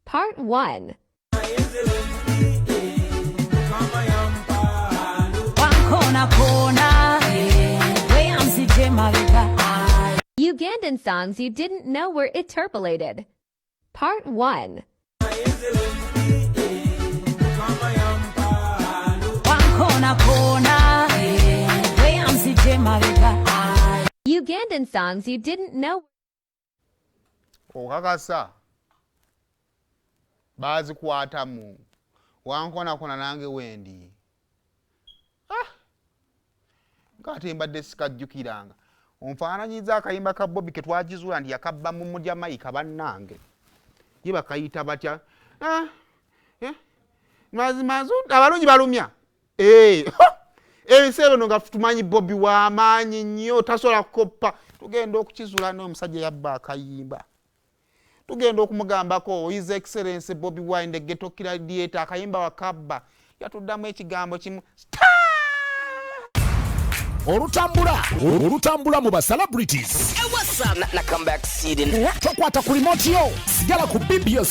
Part 1. Ugandan songs you didn't know were interpolated. Part 1. Ugandan songs you didn't know. Okakasa bazikwatamu wankona nange wendi ngate mbadde sikajjukiranga onfaananyiza akayimba ka Bobby ke twakizuula nti yakabba mu mulya mayika bannange ye bakayita batya mazimazu abalungi balumya ebiseera bino nga tumanyi Bobby w'amaanyi nnyo tasobola kukoppa tugenda okukizuula n'omusajja yabba akayimba tugenda okumugambako His Excellency Bobby Wine the Ghetto Gladiator akayimba wakabba yatuddamu ekigambo kimu olutambula mu ba celebrities na comeback seeding tokwata ku remote yo sigala ku Biibino